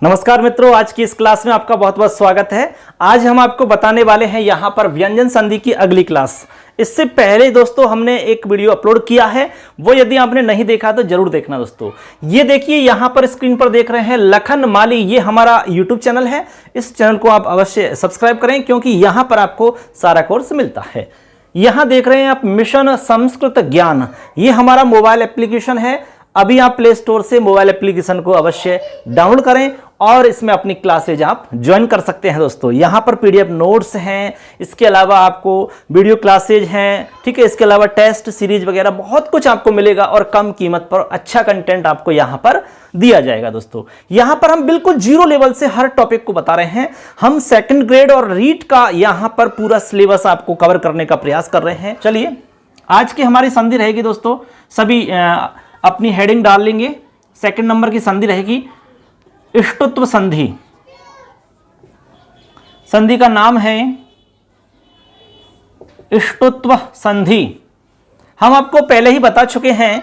नमस्कार मित्रों, आज की इस क्लास में आपका बहुत बहुत स्वागत है। आज हम आपको बताने वाले हैं यहां पर व्यंजन संधि की अगली क्लास। इससे पहले दोस्तों हमने एक वीडियो अपलोड किया है, वो यदि आपने नहीं देखा तो जरूर देखना दोस्तों। ये देखिए यहां पर स्क्रीन पर देख रहे हैं लखन माली, ये हमारा यूट्यूब चैनल है। इस चैनल को आप अवश्य सब्सक्राइब करें क्योंकि यहां पर आपको सारा कोर्स मिलता है। यहां देख रहे हैं आप मिशन संस्कृत ज्ञान, ये हमारा मोबाइल एप्लीकेशन है। अभी आप प्ले स्टोर से मोबाइल एप्लीकेशन को अवश्य डाउनलोड करें और इसमें अपनी क्लासेज आप ज्वाइन कर सकते हैं दोस्तों। यहाँ पर पीडीएफ नोट्स हैं, इसके अलावा आपको वीडियो क्लासेज हैं, ठीक है। इसके अलावा टेस्ट सीरीज वगैरह बहुत कुछ आपको मिलेगा और कम कीमत पर अच्छा कंटेंट आपको यहाँ पर दिया जाएगा दोस्तों। यहाँ पर हम बिल्कुल जीरो लेवल से हर टॉपिक को बता रहे हैं। हम सेकंड ग्रेड और रीट का यहाँ पर पूरा सिलेबस आपको कवर करने का प्रयास कर रहे हैं। चलिए आज की हमारी संधि रहेगी दोस्तों, सभी अपनी हेडिंग डाल लेंगे। सेकंड नंबर की संधि रहेगी इष्टुत्व संधि। संधि का नाम है इष्टुत्व संधि। हम आपको पहले ही बता चुके हैं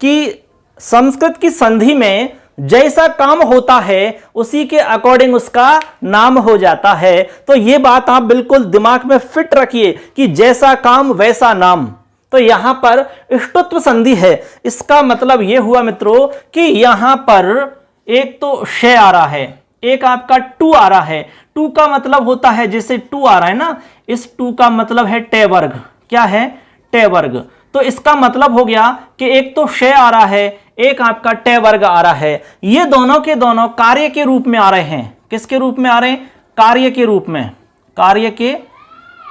कि संस्कृत की संधि में जैसा काम होता है उसी के अकॉर्डिंग उसका नाम हो जाता है। तो यह बात आप बिल्कुल दिमाग में फिट रखिए कि जैसा काम वैसा नाम। तो यहां पर इष्टुत्व संधि है, इसका मतलब यह हुआ मित्रों कि यहां पर एक तो श आ रहा है, एक आपका टू आ रहा है। टू का मतलब होता है, जैसे टू आ रहा है ना, इस टू का मतलब है टे वर्ग। क्या है? टे वर्ग। तो इसका मतलब हो गया कि एक तो श आ रहा है, एक आपका टे वर्ग आ रहा है। ये दोनों के दोनों कार्य के रूप में आ रहे हैं। किसके रूप में आ रहे हैं? कार्य के रूप में, कार्य के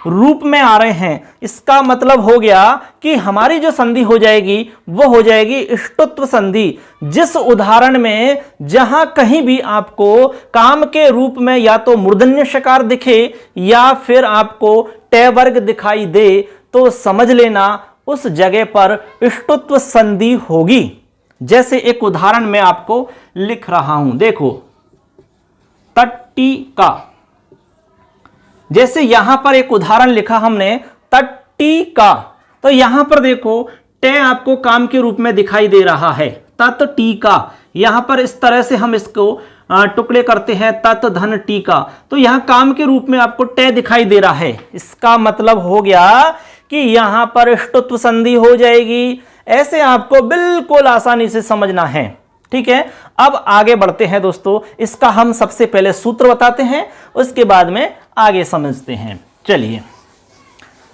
रूप में आ रहे हैं। इसका मतलब हो गया कि हमारी जो संधि हो जाएगी वो हो जाएगी इष्टुत्व संधि। जिस उदाहरण में जहां कहीं भी आपको काम के रूप में या तो मूर्धन्य षकार दिखे या फिर आपको टे वर्ग दिखाई दे तो समझ लेना उस जगह पर इष्टुत्व संधि होगी। जैसे एक उदाहरण मैं आपको लिख रहा हूं, देखो तट्टिका। जैसे यहां पर एक उदाहरण लिखा हमने तट्टिका, तो यहां पर देखो टे आपको काम के रूप में दिखाई दे रहा है, तट्टिका। यहां पर इस तरह से हम इसको टुकड़े करते हैं, तत् धन टीका। तो यहां काम के रूप में आपको टे दिखाई दे रहा है। इसका मतलब हो गया कि यहां पर इष्टुत्व संधि हो जाएगी। ऐसे आपको बिल्कुल आसानी से समझना है, ठीक है। अब आगे बढ़ते हैं दोस्तों, इसका हम सबसे पहले सूत्र बताते हैं, उसके बाद में आगे समझते हैं। चलिए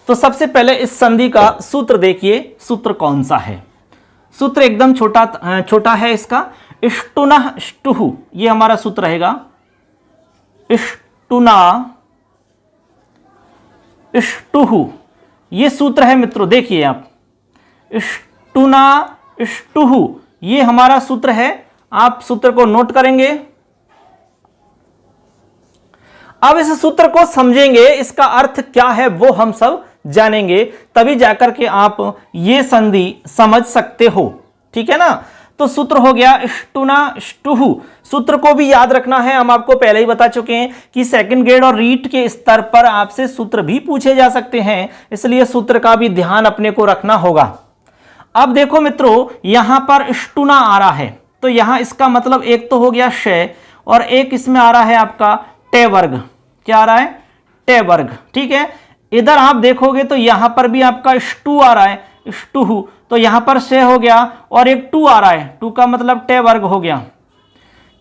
तो सबसे पहले इस संधि का सूत्र देखिए। सूत्र कौन सा है? सूत्र एकदम छोटा है इसका। इष्टुनः इष्टुः, ये हमारा सूत्र रहेगा। इष्टुना इष्टुः, ये सूत्र है मित्रों। देखिए आप, इष्टुना इष्टुः, ये हमारा सूत्र है। आप सूत्र को नोट करेंगे। अब इस सूत्र को समझेंगे, इसका अर्थ क्या है वो हम सब जानेंगे, तभी जाकर के आप ये संधि समझ सकते हो, ठीक है ना। तो सूत्र हो गया इष्टुना इष्टुः। सूत्र को भी याद रखना है, हम आपको पहले ही बता चुके हैं कि सेकंड ग्रेड और रीट के स्तर पर आपसे सूत्र भी पूछे जा सकते हैं, इसलिए सूत्र का भी ध्यान अपने को रखना होगा। अब देखो मित्रों, यहां पर इष्टुना आ रहा है, तो यहां इसका मतलब एक तो हो गया श और एक इसमें आ रहा है आपका टे वर्ग। क्या आ रहा है? टे वर्ग, ठीक है। इधर आप देखोगे तो यहां पर भी आपका इष्टु आ रहा है, इष्टुः। तो यहां पर श हो गया और एक टू आ रहा है, टू का मतलब टे वर्ग हो गया।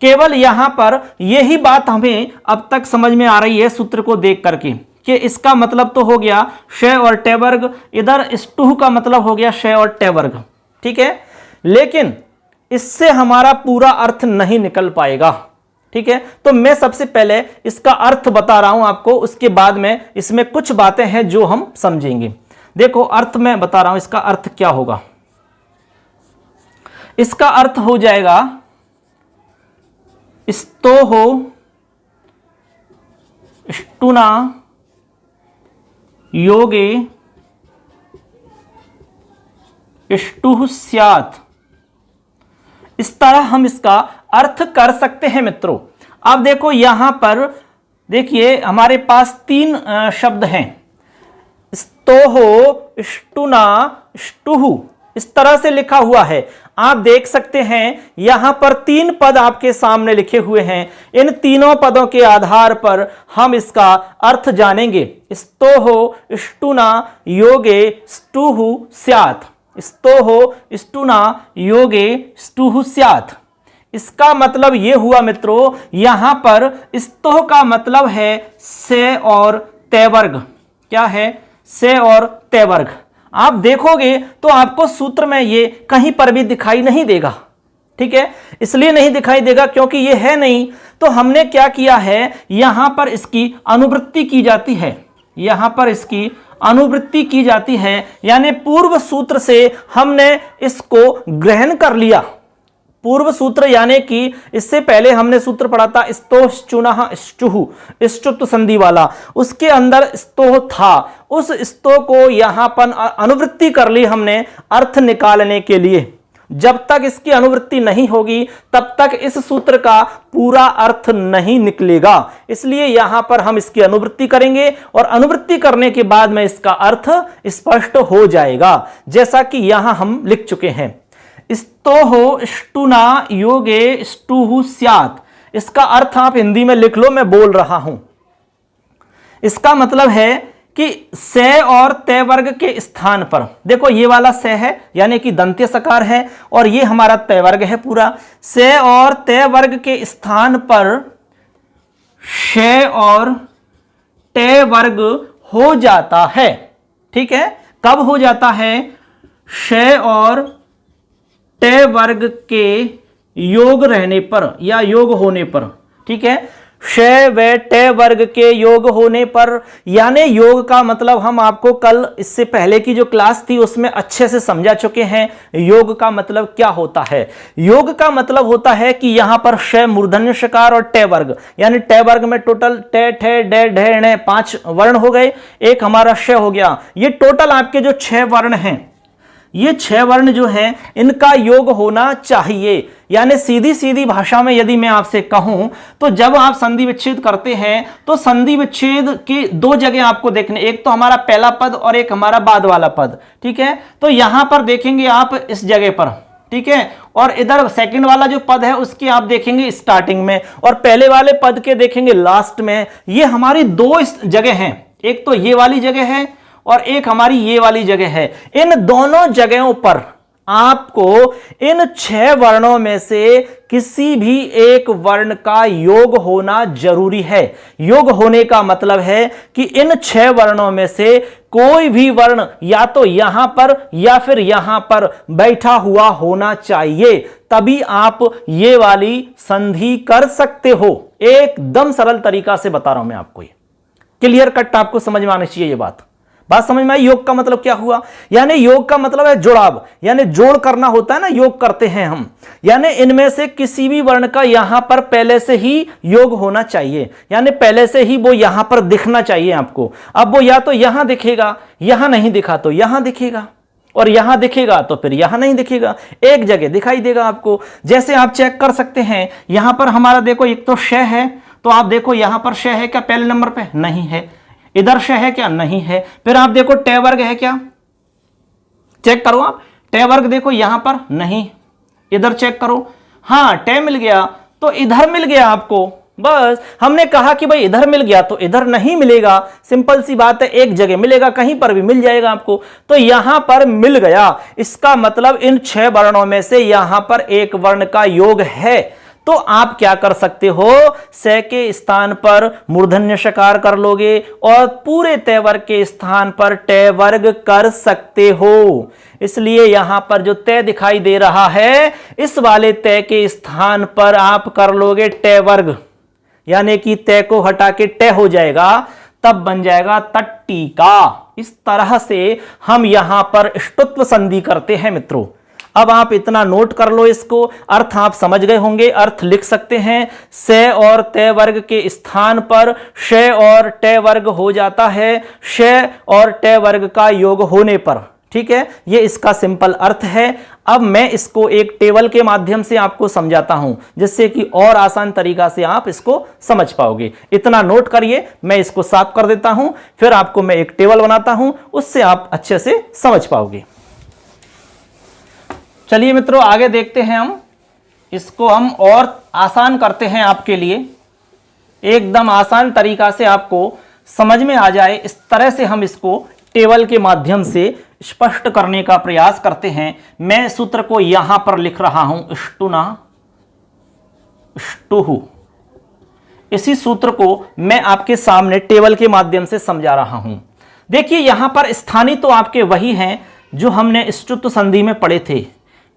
केवल यहां पर यही बात हमें अब तक समझ में आ रही है सूत्र को देख करके कि इसका मतलब तो हो गया श और टे वर्ग, इधर इष्टुः का मतलब हो गया श और टे वर्ग, ठीक है। लेकिन इससे हमारा पूरा अर्थ नहीं निकल पाएगा, ठीक है। तो मैं सबसे पहले इसका अर्थ बता रहा हूं आपको, उसके बाद में इसमें कुछ बातें हैं जो हम समझेंगे। देखो अर्थ मैं बता रहा हूं, इसका अर्थ क्या होगा। इसका अर्थ हो जाएगा स्तोहो इष्टुना योगे इष्टुः स्यात्। इस तरह हम इसका अर्थ कर सकते हैं मित्रों। अब देखो यहां पर देखिए हमारे पास तीन शब्द हैं, स्तोहो इष्टुना इष्टुः। इस तरह से लिखा हुआ है। आप देख सकते हैं यहां पर 3 पद आपके सामने लिखे हुए हैं। इन तीनों पदों के आधार पर हम इसका अर्थ जानेंगे। स्तोहो स्टुना योगे स्टुहु स्यात्। स्तोहो स्टुना योगे स्टुहु स्यात्। इसका मतलब यह हुआ मित्रों, यहां पर स्तोह का मतलब है से और तेवर्ग। क्या है? से और तेवर्ग। आप देखोगे तो आपको सूत्र में ये कहीं पर भी दिखाई नहीं देगा। ठीक है, इसलिए नहीं दिखाई देगा क्योंकि ये है नहीं। तो हमने क्या किया है, यहां पर इसकी अनुवृत्ति की जाती है। यहां पर इसकी अनुवृत्ति की जाती है, यानी पूर्व सूत्र से हमने इसको ग्रहण कर लिया। पूर्व सूत्र यानी कि इससे पहले हमने सूत्र पढ़ा था स्तोह चुनः स्चुहु, स्चुत्व संधि वाला, उसके अंदर स्तोह था। उस स्तोह को यहां पर अनुवृत्ति कर ली हमने अर्थ निकालने के लिए। जब तक इसकी अनुवृत्ति नहीं होगी तब तक इस सूत्र का पूरा अर्थ नहीं निकलेगा। इसलिए यहां पर हम इसकी अनुवृत्ति करेंगे और अनुवृत्ति करने के बाद में इसका अर्थ स्पष्ट हो जाएगा, जैसा कि यहां हम लिख चुके हैं। स्तोहो स्टुना योगे स्टुहु स्यात्। इसका अर्थ आप हिंदी में लिख लो, मैं बोल रहा हूं। इसका मतलब है कि से और ते वर्ग के स्थान पर, देखो ये वाला से है यानी कि दंत्य सकार है और ये हमारा ते वर्ग है पूरा। से और ते वर्ग के स्थान पर शे और ते वर्ग हो जाता है। ठीक है, कब हो जाता है? शे और टे वर्ग के योग रहने पर या योग होने पर। ठीक है, शे व टे वर्ग के योग होने पर, यानी योग का मतलब हम आपको कल इससे पहले की जो क्लास थी उसमें अच्छे से समझा चुके हैं। योग का मतलब क्या होता है? योग का मतलब होता है कि यहां पर शे मूर्धन्य शकार और टे वर्ग, यानी टे वर्ग में टोटल टे ठे डे ढे णे 5 वर्ण हो गए, एक हमारा शे हो गया। ये टोटल आपके जो 6 वर्ण हैं, ये 6 वर्ण जो हैं इनका योग होना चाहिए। यानी सीधी सीधी भाषा में यदि मैं आपसे कहूं तो जब आप संधि विच्छेद करते हैं तो संधि विच्छेद की 2 जगह आपको देखने, एक तो हमारा पहला पद और एक हमारा बाद वाला पद। ठीक है, तो यहां पर देखेंगे आप इस जगह पर। ठीक है, और इधर सेकंड वाला जो पद है उसकी आप देखेंगे स्टार्टिंग में और पहले वाले पद के देखेंगे लास्ट में। ये हमारी 2 जगह हैं, एक तो ये वाली जगह है और एक हमारी ये वाली जगह है। इन दोनों जगहों पर आपको इन 6 वर्णों में से किसी भी एक वर्ण का योग होना जरूरी है। योग होने का मतलब है कि इन 6 वर्णों में से कोई भी वर्ण या तो यहां पर या फिर यहां पर बैठा हुआ होना चाहिए, तभी आप ये वाली संधि कर सकते हो। एकदम सरल तरीका से बता रहा हूं मैं आपको, ये क्लियर कट आपको समझ में आनी चाहिए। ये बात समझ में आई? योग का मतलब क्या हुआ? यानी योग का मतलब है जुड़ाव, यानी जोड़ करना होता है ना, योग करते हैं हम। यानी इनमें से किसी भी वर्ण का यहां पर पहले से ही योग होना चाहिए, यानी पहले से ही वो यहां पर दिखना चाहिए आपको। अब वो या तो यहां दिखेगा, यहां नहीं दिखा तो यहां दिखेगा, और यहां दिखेगा तो फिर यहां नहीं दिखेगा, एक जगह दिखाई देगा आपको। जैसे आप चेक कर सकते हैं, यहां पर हमारा देखो एक तो शय है, तो आप देखो यहां पर शय है क्या पहले नंबर पे? नहीं है। इधर शय है क्या? नहीं है। फिर आप देखो टे वर्ग है क्या? चेक करो आप, टे वर्ग देखो यहां पर नहीं। इधर चेक करो, हां टे मिल गया, तो इधर मिल गया आपको। बस हमने कहा कि भाई इधर मिल गया तो इधर नहीं मिलेगा, सिंपल सी बात है, एक जगह मिलेगा, कहीं पर भी मिल जाएगा आपको। तो यहां पर मिल गया, इसका मतलब इन 6 वर्णों में से यहां पर एक वर्ण का योग है। तो आप क्या कर सकते हो? से के स्थान पर मूर्धन्य शकार कर लोगे और पूरे ते वर्ग के स्थान पर टे वर्ग कर सकते हो। इसलिए यहां पर जो ते दिखाई दे रहा है, इस वाले ते के स्थान पर आप कर लोगे टे वर्ग, यानी कि ते को हटा के टे हो जाएगा, तब बन जाएगा तट्टिका। इस तरह से हम यहां पर ष्टुत्व संधि करते हैं मित्रों। अब आप इतना नोट कर लो, इसको अर्थ आप समझ गए होंगे। अर्थ लिख सकते हैं, से और ते वर्ग के स्थान पर शे और टे वर्ग हो जाता है, शे और टे वर्ग का योग होने पर। ठीक है, ये इसका सिंपल अर्थ है। अब मैं इसको एक टेबल के माध्यम से आपको समझाता हूं, जिससे कि और आसान तरीका से आप इसको समझ पाओगे। इतना नोट करिए, मैं इसको साफ कर देता हूं, फिर आपको मैं एक टेबल बनाता हूं, उससे आप अच्छे से समझ पाओगे। चलिए मित्रों आगे देखते हैं, हम इसको हम और आसान करते हैं आपके लिए, एकदम आसान तरीका से आपको समझ में आ जाए, इस तरह से हम इसको टेबल के माध्यम से स्पष्ट करने का प्रयास करते हैं। मैं सूत्र को यहां पर लिख रहा हूं, स्टुना स्टुहु। इसी सूत्र को मैं आपके सामने टेबल के माध्यम से समझा रहा हूं। देखिए यहां पर स्थानीय तो आपके वही हैं जो हमने ष्टुत्व संधि में पढ़े थे,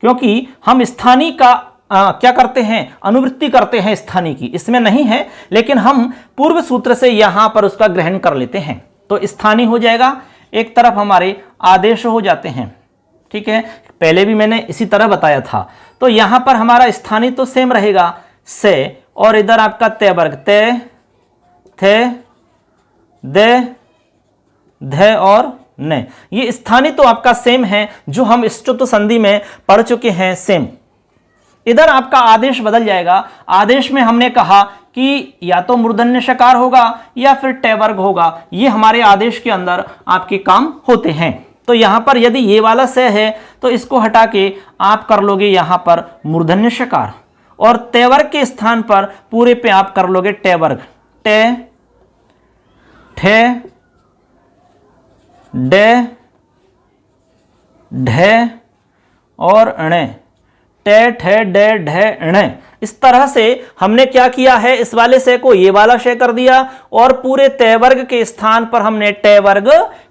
क्योंकि हम स्थानीय का क्या करते हैं, अनुवृत्ति करते हैं स्थानीय की, इसमें नहीं है, लेकिन हम पूर्व सूत्र से यहां पर उसका ग्रहण कर लेते हैं। तो स्थानीय हो जाएगा, एक तरफ हमारे आदेश हो जाते हैं, ठीक है, पहले भी मैंने इसी तरह बताया था। तो यहां पर हमारा स्थानीय तो सेम रहेगा, से, और इधर आपका तय वर्ग, तय, थे, दे, ध और न। ये स्थानीय तो आपका सेम है जो हम ष्टुत्व संधि में पढ़ चुके हैं, सेम। इधर आपका आदेश बदल जाएगा। आदेश में हमने कहा कि या तो मूर्धन्य षकार होगा या फिर टय वर्ग होगा, ये हमारे आदेश के अंदर आपके काम होते हैं। तो यहां पर यदि ये वाला से है तो इसको हटा के आप कर लोगे यहां पर मूर्धन्य षकार, और तय वर्ग के स्थान पर पूरे पे आप कर लोगे टय वर्ग, टे, ठे, डे, ढे और अणे, टे, ठे, डे, ढे, अणे। इस तरह से हमने क्या किया है, इस वाले से को ये वाला शे कर दिया और पूरे तय वर्ग के स्थान पर हमने टय वर्ग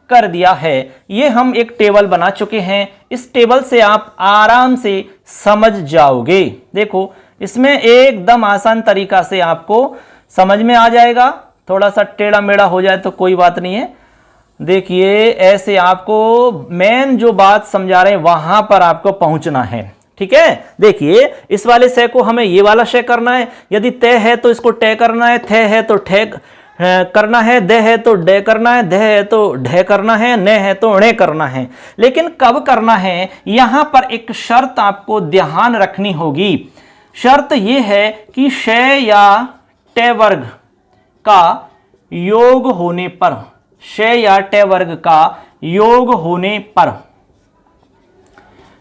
कर दिया है। ये हम एक टेबल बना चुके हैं, इस टेबल से आप आराम से समझ जाओगे। देखो इसमें एकदम आसान तरीका से आपको समझ में आ जाएगा, थोड़ा सा टेढ़ा मेढ़ा हो जाए तो कोई बात नहीं है। देखिए ऐसे आपको मेन जो बात समझा रहे हैं वहां पर आपको पहुंचना है, ठीक है। देखिए इस वाले से को हमें ये वाला शे करना है, यदि तय है तो इसको टय करना है, थे है तो ठे करना है, दे है तो डे करना है, ध है तो ढे करना है, न है तो णे करना है। लेकिन कब करना है, यहां पर एक शर्त आपको ध्यान रखनी होगी। शर्त यह है कि शय या टय वर्ग का योग होने पर, शय या टय वर्ग का योग होने पर,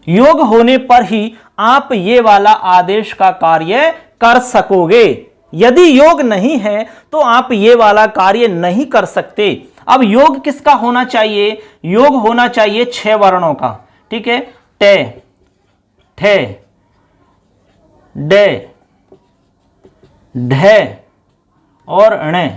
योग होने पर ही आप ये वाला आदेश का कार्य कर सकोगे। यदि योग नहीं है तो आप ये वाला कार्य नहीं कर सकते। अब योग किसका होना चाहिए, योग होना चाहिए 6 वर्णों का, ठीक है, टे, ठे, डे, ढे और णे।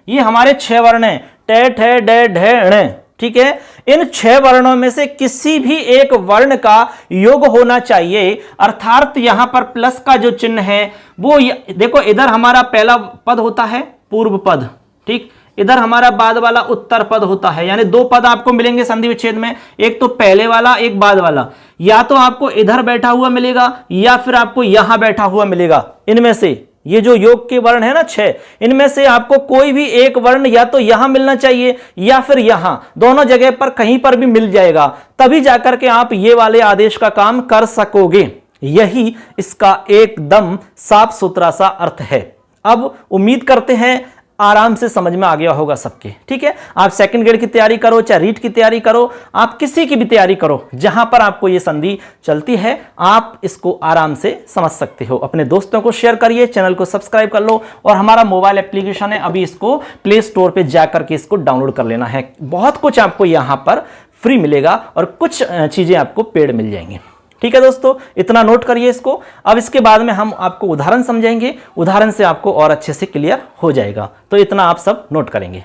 ये हमारे 6 वर्ण हैं, टे, ठे, डे, ढे, णे, ठीक है। इन 6 वर्णों में से किसी भी एक वर्ण का योग होना चाहिए, अर्थात यहां पर प्लस का जो चिन्ह है वो देखो, इधर हमारा पहला पद होता है पूर्व पद, ठीक, इधर हमारा बाद वाला उत्तर पद होता है, यानी 2 पद आपको मिलेंगे संधि विच्छेद में, एक तो पहले वाला एक बाद वाला, या तो आपको इधर बैठा हुआ मिलेगा या फिर आपको यहां बैठा हुआ मिलेगा। इनमें से ये जो योग के वर्ण है ना 6, इनमें से आपको कोई भी एक वर्ण या तो यहां मिलना चाहिए या फिर यहां, दोनों जगह पर कहीं पर भी मिल जाएगा, तभी जाकर के आप ये वाले आदेश का काम कर सकोगे। यही इसका एकदम साफ सुथरा सा अर्थ है। अब उम्मीद करते हैं आराम से समझ में आ गया होगा सबके, ठीक है। आप सेकंड ग्रेड की तैयारी करो, चाहे रीट की तैयारी करो, आप किसी की भी तैयारी करो, जहां पर आपको ये संधि चलती है आप इसको आराम से समझ सकते हो। अपने दोस्तों को शेयर करिए, चैनल को सब्सक्राइब कर लो, और हमारा मोबाइल एप्लीकेशन है, अभी इसको प्ले स्टोर पे जाकर के इसको डाउनलोड कर लेना है। बहुत कुछ आपको यहां पर फ्री मिलेगा और कुछ चीजें आपको पेड मिल जाएंगी, ठीक है दोस्तों। इतना नोट करिए इसको। अब इसके बाद में हम आपको उदाहरण समझाएंगे, उदाहरण से आपको और अच्छे से क्लियर हो जाएगा, तो इतना आप सब नोट करेंगे।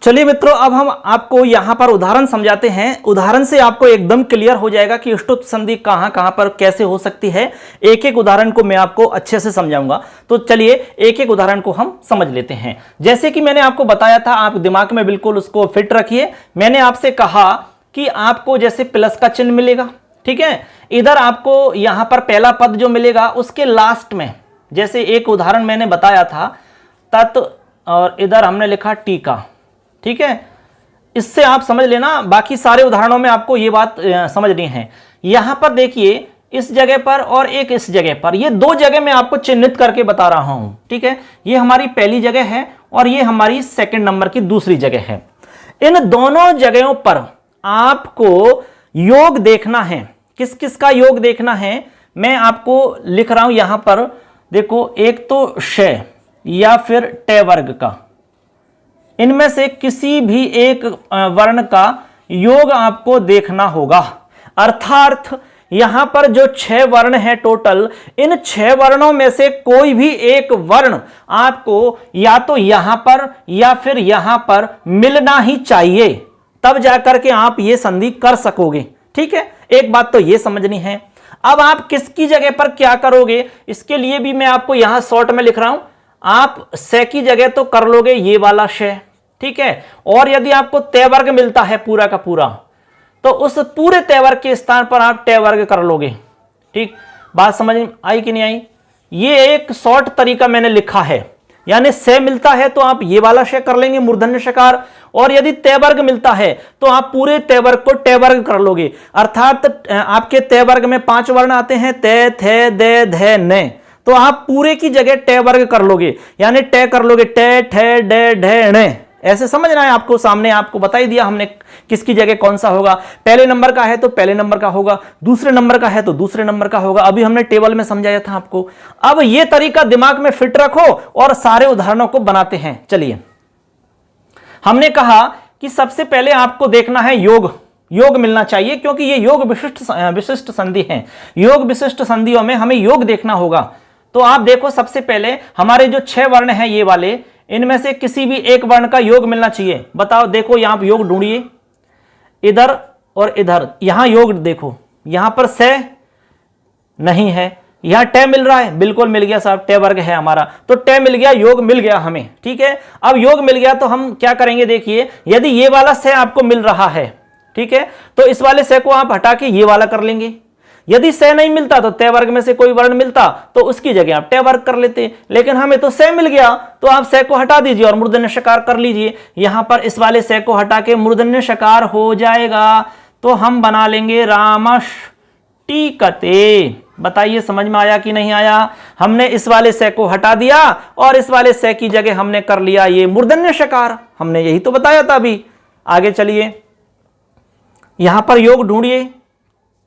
चलिए मित्रों, अब हम आपको यहां पर उदाहरण समझाते हैं। उदाहरण से आपको एकदम क्लियर हो जाएगा कि ष्टुत्व संधि कहां कहां पर कैसे हो सकती है। एक एक उदाहरण को मैं आपको अच्छे से समझाऊंगा, तो चलिए एक एक उदाहरण को हम समझ लेते हैं। जैसे कि मैंने आपको बताया था, आप दिमाग में बिल्कुल उसको फिट रखिए। मैंने आपसे कहा कि आपको जैसे प्लस का चिन्ह मिलेगा, ठीक है, इधर आपको यहां पर पहला पद जो मिलेगा उसके लास्ट में, जैसे एक उदाहरण मैंने बताया था तत्, और इधर हमने लिखा टीका, ठीक है। इससे आप समझ लेना, बाकी सारे उदाहरणों में आपको ये बात समझनी है। यहां पर देखिए इस जगह पर और एक इस जगह पर, ये 2 जगह मैं आपको चिन्हित करके बता रहा हूं, ठीक है। ये हमारी पहली जगह है और ये हमारी सेकंड नंबर की दूसरी जगह है। इन दोनों जगहों पर आपको योग देखना है किस किस का योग देखना है मैं आपको लिख रहा हूं यहां पर। देखो, एक तो श या फिर टे वर्ग का, इनमें से किसी भी एक वर्ण का योग आपको देखना होगा। अर्थात यहां पर जो 6 वर्ण है टोटल, इन 6 वर्णों में से कोई भी एक वर्ण आपको या तो यहां पर या फिर यहां पर मिलना ही चाहिए, तब जाकर के आप ये संधि कर सकोगे। ठीक है, एक बात तो ये समझनी है। अब आप किसकी जगह पर क्या करोगे, इसके लिए भी मैं आपको यहां शॉर्ट में लिख रहा हूं। आप से की जगह तो कर लोगे ये वाला शे, ठीक है। और यदि आपको तय वर्ग मिलता है पूरा का पूरा, तो उस पूरे तय वर्ग के स्थान पर आप टे वर्ग कर लोगे। ठीक, बात समझ में आई कि नहीं आई? ये एक शॉर्ट तरीका मैंने लिखा है। यानी से मिलता है तो आप ये वाला शे कर लेंगे मूर्धन्य षकार, और यदि तय वर्ग मिलता है तो आप पूरे तय वर्ग को टे वर्ग कर लोगे। अर्थात आपके तय वर्ग में 5 वर्ण आते हैं, ते, थे, दे, धे, ने, तो आप पूरे की जगह टे वर्ग कर लोगे। यानी टे कर लोगे, टे, ठे, डे, ढे, ने, ऐसे समझना है आपको। सामने आपको बता ही दिया हमने किसकी जगह कौन सा होगा। पहले नंबर का है तो पहले नंबर का होगा, दूसरे नंबर का है तो दूसरे नंबर का होगा। अभी हमने टेबल में समझाया था आपको। अब यह तरीका दिमाग में फिट रखो और सारे उदाहरणों को बनाते हैं। चलिए, हमने कहा कि सबसे पहले आपको देखना है योग मिलना चाहिए, क्योंकि ये योग विशिष्ट संधि है। योग विशिष्ट संधियों में हमें योग देखना होगा। तो आप देखो, सबसे पहले हमारे जो 6 वर्ण हैं ये वाले, इनमें से किसी भी एक वर्ण का योग मिलना चाहिए। बताओ, देखो यहां पर योग ढूंढिए, इधर और इधर। यहां योग देखो, यहां पर से नहीं है, यहां टे मिल रहा है, बिल्कुल मिल गया साहब, टे वर्ग है हमारा, तो टे मिल गया, योग मिल गया हमें। ठीक है, अब योग मिल गया तो हम क्या करेंगे, देखिए, यदि ये वाला से आपको मिल रहा है, ठीक है, तो इस वाले से को आप हटा के ये वाला कर लेंगे। यदि से नहीं मिलता तो तय वर्ग में से कोई वर्ण मिलता तो उसकी जगह आप टे वर्ग कर लेते, लेकिन हमें तो से मिल गया, तो आप से को हटा दीजिए और मूर्धन्य षकार कर लीजिए। यहां पर इस वाले से को हटा के मूर्धन्य षकार हो जाएगा, तो हम बना लेंगे रामष्टिकते। बताइए समझ में आया कि नहीं आया? हमने इस वाले से को हटा दिया और इस वाले से की जगह हमने कर लिया ये मूर्धन्य षकार। हमने यही तो बताया था अभी। आगे चलिए, यहां पर योग ढूंढिए,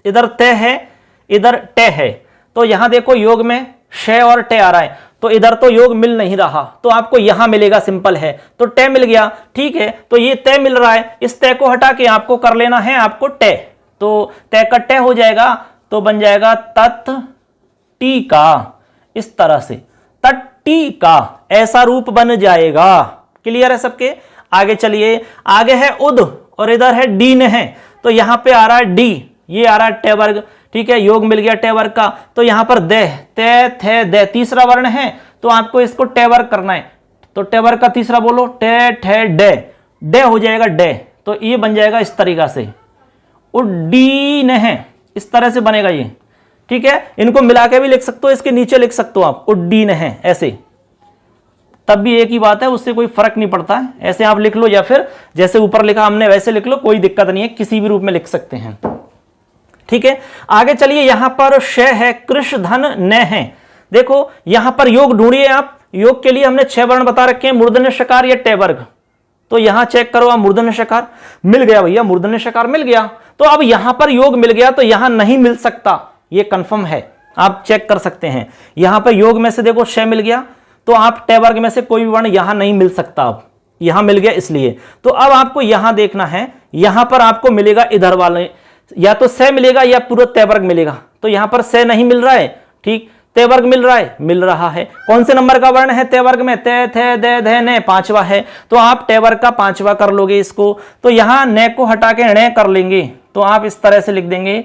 इधर तय है, इधर टे है, तो यहां देखो योग में शे और टे आ रहा है, तो इधर तो योग मिल नहीं रहा, तो आपको यहां मिलेगा, सिंपल है, तो टे मिल गया। ठीक है, तो ये तय मिल रहा है, इस तय को हटा के आपको कर लेना है आपको टे, तो तय का टे हो जाएगा, तो बन जाएगा तत् टी का। इस तरह से तत् टी का ऐसा रूप बन जाएगा। क्लियर है सबके? आगे चलिए, आगे है उद और इधर है डीन है, तो यहां पे आ रहा है डी, ये आ रहा है टे वर्ग। ठीक है, योग मिल गया टे वर्ग का, तो यहां पर दे, ते, थे, दे, तीसरा वर्ण है, तो आपको इसको टे वर्ग करना है। तो टे वर्ग का तीसरा बोलो, टे, ठे, डे, डे हो जाएगा डे, तो ये बन जाएगा इस तरीका से, उड्डीन है, इस तरह से बनेगा ये। ठीक है, इनको मिला के भी लिख सकते हो, इसके नीचे लिख सकते हो आप, उड्डीन है, ऐसे, तब भी एक ही बात है, उससे कोई फर्क नहीं पड़ता है। ऐसे आप लिख लो या फिर जैसे ऊपर लिखा हमने वैसे लिख लो, कोई दिक्कत नहीं है, किसी भी रूप में लिख सकते हैं। ठीक है, आगे चलिए, यहां पर श है, कृष, धन, न है। देखो यहां पर योग ढूंढिए आप। योग के लिए हमने 6 वर्ण बता रखे हैं, मूर्धन्य षकार या टे वर्ग। तो यहां चेक करो आप, मूर्धन्य षकार मिल गया भैया, मूर्धन्य षकार मिल गया। तो अब यहां पर योग मिल गया, तो यहां नहीं मिल सकता, ये कंफर्म है, आप चेक कर सकते हैं। यहां पर योग में से देखो श मिल गया, तो आप टे वर्ग में से कोई भी वर्ण यहां नहीं मिल सकता। अब यहां मिल गया इसलिए, तो अब आपको यहां देखना है, यहां पर आपको मिलेगा इधर वाले, या तो से मिलेगा या पूरा तय वर्ग मिलेगा। तो यहां पर से नहीं मिल रहा है, ठीक, तय वर्ग मिल रहा है, मिल रहा है। कौन से नंबर का वर्ण है तय वर्ग में? ते, थे, दे, धे, ने, 5वां है, तो आप तय वर्ग का 5वां कर लोगे इसको। तो यहां न को हटा के ण कर लेंगे, तो आप इस तरह से लिख देंगे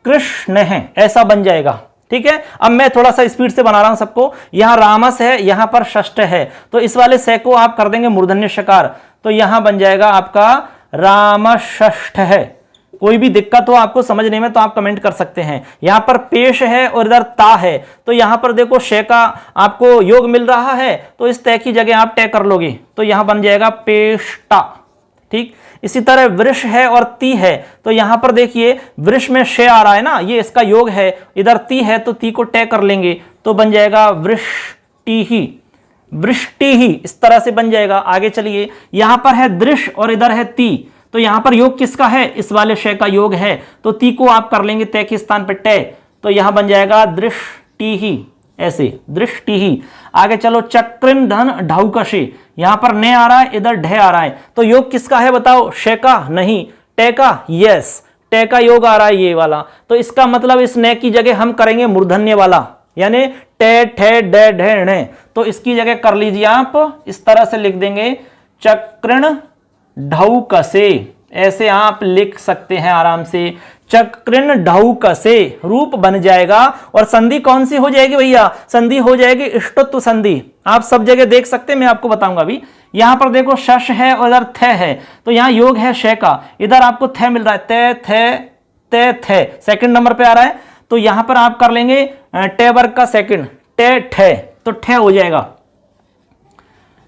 कृष्ण है, ऐसा बन जाएगा। ठीक है, अब मैं थोड़ा सा स्पीड से बना रहा हूं सबको। यहां रामस है, यहां पर षष्ठ है, तो इस वाले से को आप कर देंगे मूर्धन्य षकार, तो यहां बन जाएगा आपका राम षष्ठ है। कोई भी दिक्कत हो आपको समझने में तो आप कमेंट कर सकते हैं। यहां पर पेश है और इधर ता है, तो यहां पर देखो शे का आपको योग मिल रहा है, तो इस तय की जगह आप तय कर लोगे, तो यहां बन जाएगा पेष्टा। ठीक, इसी तरह वृष है और ती है, तो यहां पर देखिए वृष में शे आ रहा है ना, ये इसका योग है, इधर ती है तो ती को तय कर लेंगे, तो बन जाएगा वृष्टि ही, वृष्टि ही, इस तरह से बन जाएगा। आगे चलिए, यहां पर है दृश और इधर है ती, तो यहां पर योग किसका है, इस वाले शय का योग है, तो ती को आप कर लेंगे तय के स्थान पर टय, तो यहां बन जाएगा दृष्टि ही, ऐसे दृष्टि ही। आगे चलो चक्रिन धन ढाउकशे, यहां पर ने आ रहा है, इधर ढे आ रहा है, तो योग किसका है बताओ, शय का नहीं टे का, यस टे का योग आ रहा है ये वाला, तो इसका मतलब इस ने की जगह हम करेंगे मूर्धन्य वाला, यानी टे ठे डे ढे णे, तो इसकी जगह कर लीजिए आप इस तरह से लिख देंगे चक्रण ढौकसे, ऐसे आप लिख सकते हैं आराम से, चक्रण ढौकसे रूप बन जाएगा। और संधि कौन सी हो जाएगी भैया, संधि हो जाएगी इष्टत्व संधि, आप सब जगह देख सकते हैं, मैं आपको बताऊंगा अभी। यहां पर देखो शश है और इधर थ है, तो यहां योग है शय का, इधर आपको थ मिल रहा है, ते थे ते थे सेकंड नंबर पे आ रहा है, तो यहां पर आप कर लेंगे टे वर्ग का सेकंड टे ठे, तो ठे हो जाएगा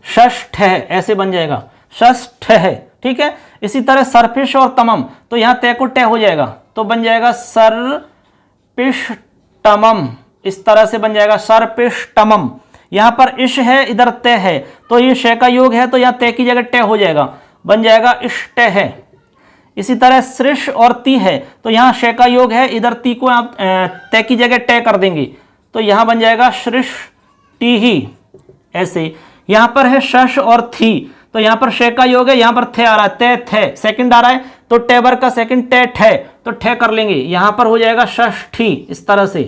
षष्ठ है, ऐसे बन जाएगा षष्ठ है, ठीक है। इसी तरह सर्पिश और तमम, तो यहां तय को टे हो जाएगा, तो बन जाएगा सर्पिष्टमम, इस तरह से बन जाएगा सर्पिष्टमम। यहां पर इश है, इधर तय है, तो ये शय का योग है, तो यहां तय की जगह टे हो जाएगा, बन जाएगा इष्ट है। इसी तरह सृष और ती है, तो यहां शय का योग है, इधर ती को आप तय की जगह टे कर देंगे, तो यहां बन जाएगा सृष्टि ही, ऐसे। यहां पर है शश और थी, तो यहां पर शय का योग है, यहां पर थे आ रहा है, ते थे सेकंड आ रहा है, तो टेबर का सेकंड टे ठे, तो ठे कर लेंगे, यहां पर हो जाएगा षष्ठी, इस तरह से,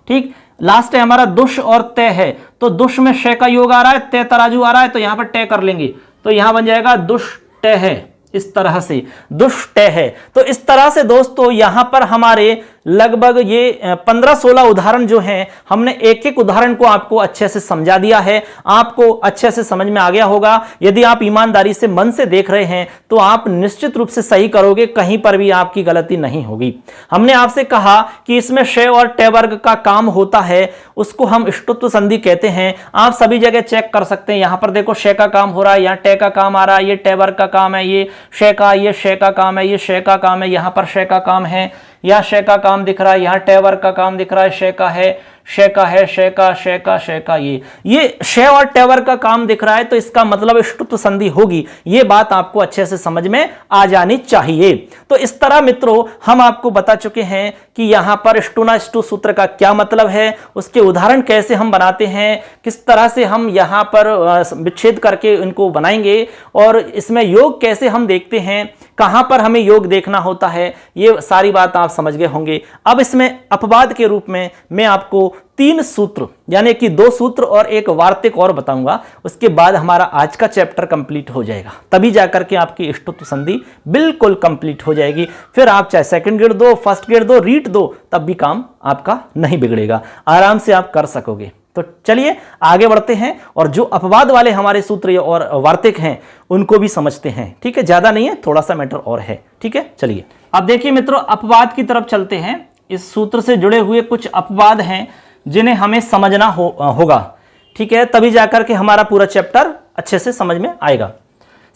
ठीक। लास्ट है हमारा दुष और तय है, तो दुष में शय का योग आ रहा है, तय तराजू आ रहा है, तो यहां पर टे कर लेंगे, तो यहां बन जाएगा दुष्ट है, इस तरह से दुष्ट है। तो इस तरह से दोस्तों यहां पर हमारे लगभग ये 15-16 उदाहरण जो हैं, हमने एक एक उदाहरण को आपको अच्छे से समझा दिया है, आपको अच्छे से समझ में आ गया होगा। यदि आप ईमानदारी से मन से देख रहे हैं तो आप निश्चित रूप से सही करोगे, कहीं पर भी आपकी गलती नहीं होगी। हमने आपसे कहा कि इसमें शय और टे वर्ग का काम होता है, उसको हम इष्टत्व संधि कहते हैं। आप सभी जगह चेक कर सकते हैं, यहां पर देखो शय का काम हो रहा है, यहाँ टे का काम आ रहा है, ये टे वर्ग का काम है, ये शय का, ये शय का काम है, ये शय का काम है, यहां पर शय का काम है, यहां शय का काम दिख रहा है, यहां टे वर्ग का काम दिख रहा है, शय का है, शय का है, शय का, शय का, शय का, ये शय और टे वर्ग का काम दिख रहा है, तो इसका मतलब इष्टत्व संधि होगी। ये बात आपको अच्छे से समझ में आ जानी चाहिए। तो इस तरह मित्रों हम आपको बता चुके हैं कि यहां पर इष्टुनाष्टु सूत्र का क्या मतलब है, उसके उदाहरण कैसे हम बनाते हैं, किस तरह से हम यहां पर विच्छेद करके इनको बनाएंगे, और इसमें योग कैसे हम देखते हैं, कहां पर हमें योग देखना होता है, ये सारी बात आप समझ गए होंगे। अब इसमें अपवाद के रूप में मैं आपको 3 सूत्र, यानी कि 2 सूत्र और एक वार्तिक और बताऊंगा, उसके बाद हमारा आज का चैप्टर कंप्लीट हो जाएगा, तभी जाकर के आपकी इष्टत्व संधि बिल्कुल कंप्लीट हो जाएगी। फिर आप चाहे सेकंड ग्रेड दो, फर्स्ट ग्रेड दो, रीट दो, तब भी काम आपका नहीं बिगड़ेगा, आराम से आप कर सकोगे। तो चलिए आगे बढ़ते हैं और जो अपवाद वाले हमारे सूत्र और वार्तिक हैं उनको भी समझते हैं, ठीक है। ज्यादा नहीं है, थोड़ा सा मैटर और है, ठीक है। चलिए अब देखिए मित्रों, अपवाद की तरफ चलते हैं। इस सूत्र से जुड़े हुए कुछ अपवाद हैं जिन्हें हमें समझना होगा, ठीक है, तभी जाकर के हमारा पूरा चैप्टर अच्छे से समझ में आएगा।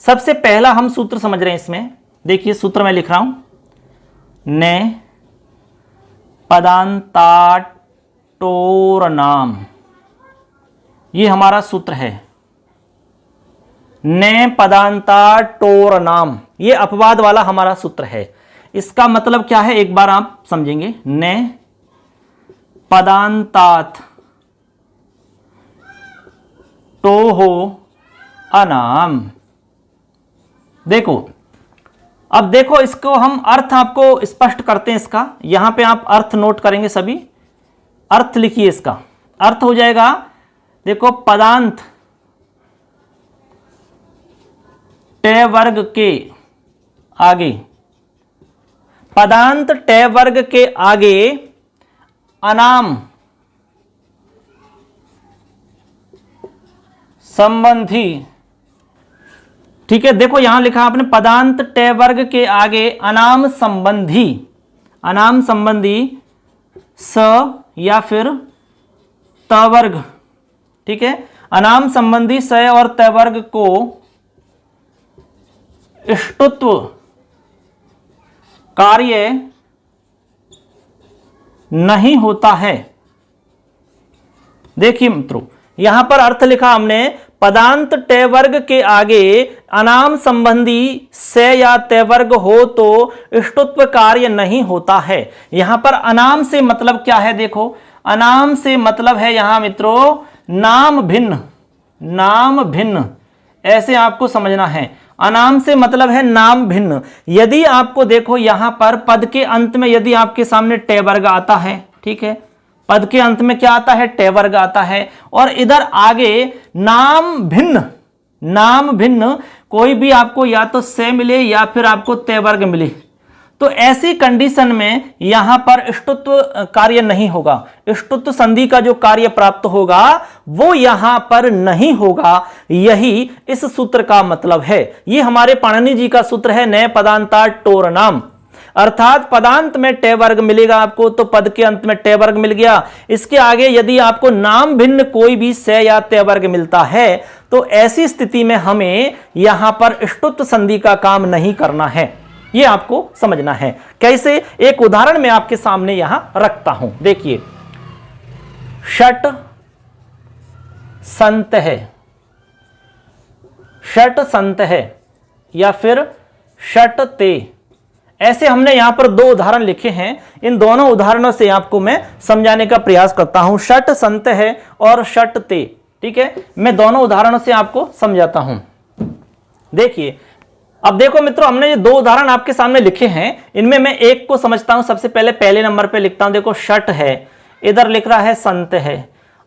सबसे पहला हम सूत्र समझ रहे हैं इसमें, देखिए सूत्र मैं लिख रहा हूं, ने पदांताटोर नाम, ये हमारा सूत्र है, ने पदांताटोर नाम, ये अपवाद वाला हमारा सूत्र है। इसका मतलब क्या है एक बार आप समझेंगे, ने पदांतात टोहो अनाम। देखो अब देखो, इसको हम अर्थ आपको स्पष्ट करते हैं इसका, यहां पे आप अर्थ नोट करेंगे, सभी अर्थ लिखिए। इसका अर्थ हो जाएगा, देखो पदांत टे वर्ग के आगे, पदांत टे वर्ग के आगे अनाम संबंधी, ठीक है। देखो यहां लिखा आपने पदांत टे वर्ग के आगे अनाम संबंधी, अनाम संबंधी स या फिर त वर्ग, ठीक है। अनाम संबंधी स और त वर्ग को इष्टत्व कार्य नहीं होता है। देखिए मित्रों, यहां पर अर्थ लिखा हमने, पदांत टे वर्ग के आगे अनाम संबंधी से या ते वर्ग हो तो इष्टुत्व कार्य नहीं होता है। यहां पर अनाम से मतलब क्या है, देखो अनाम से मतलब है यहां मित्रों नाम भिन्न, नाम भिन्न, ऐसे आपको समझना है। अनाम से मतलब है नाम भिन्न। यदि आपको देखो यहां पर पद के अंत में यदि आपके सामने टे वर्ग आता है, ठीक है, पद के अंत में क्या आता है, टे वर्ग आता है, और इधर आगे नाम भिन्न, नाम भिन्न कोई भी आपको या तो से मिले या फिर आपको ते वर्ग मिले, तो ऐसी कंडीशन में यहां पर इष्टुत्व कार्य नहीं होगा। इष्टुत्व संधि का जो कार्य प्राप्त होगा वो यहां पर नहीं होगा। यही इस सूत्र का मतलब है। ये हमारे पाणिनि जी का सूत्र है, नए पदांता टोर नाम, अर्थात पदांत में टे वर्ग मिलेगा आपको तो पद के अंत में टे वर्ग मिल गया। इसके आगे यदि आपको नाम भिन्न कोई भी से या ते वर्ग मिलता है तो ऐसी स्थिति में हमें यहां पर इष्टुत्व संधि का काम नहीं करना है। यह आपको समझना है। कैसे, एक उदाहरण मैं आपके सामने यहां रखता हूं, देखिए षट संत है, षट संत है या फिर षट ते, ऐसे हमने यहां पर दो उदाहरण लिखे हैं। इन दोनों उदाहरणों से आपको मैं समझाने का प्रयास करता हूं। षट संत है और षट ते, ठीक है, मैं दोनों उदाहरणों से आपको समझाता हूं। देखिए, अब देखो मित्रों, हमने ये दो उदाहरण आपके सामने लिखे हैं, इनमें मैं एक को समझता हूं। सबसे पहले पहले नंबर पे लिखता हूं, देखो षट है, इधर लिख रहा है संत है।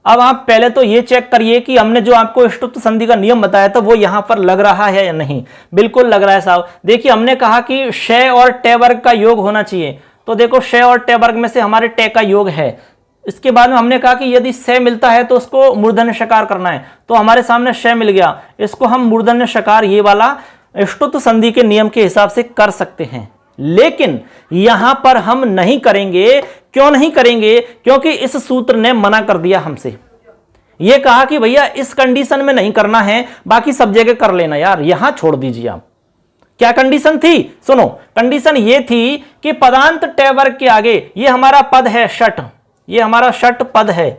अब आप पहले तो ये चेक करिए कि हमने जो आपको इष्टुत्व संधि का नियम बताया था वो यहां पर लग रहा है या नहीं। बिल्कुल लग रहा है साहब। देखिए, हमने कहा कि शय और टे वर्ग का योग होना चाहिए, तो देखो शय और टे वर्ग में से हमारे टे का योग है। इसके बाद में हमने कहा कि यदि से मिलता है तो उसको मूर्धन्य शकार करना है, तो हमारे सामने शय मिल गया, इसको हम मूर्धन्य शकार ये वाला इष्टुत्व संधि के नियम के हिसाब से कर सकते हैं। लेकिन यहां पर हम नहीं करेंगे। क्यों नहीं करेंगे? क्योंकि इस सूत्र ने मना कर दिया हमसे। यह कहा कि भैया इस कंडीशन में नहीं करना है, बाकी सब जगह कर लेना यार, यहां छोड़ दीजिए आप। क्या कंडीशन थी? सुनो, कंडीशन यह थी कि पदांत टे वर्ग के आगे, ये हमारा पद है षट, ये हमारा षट पद है,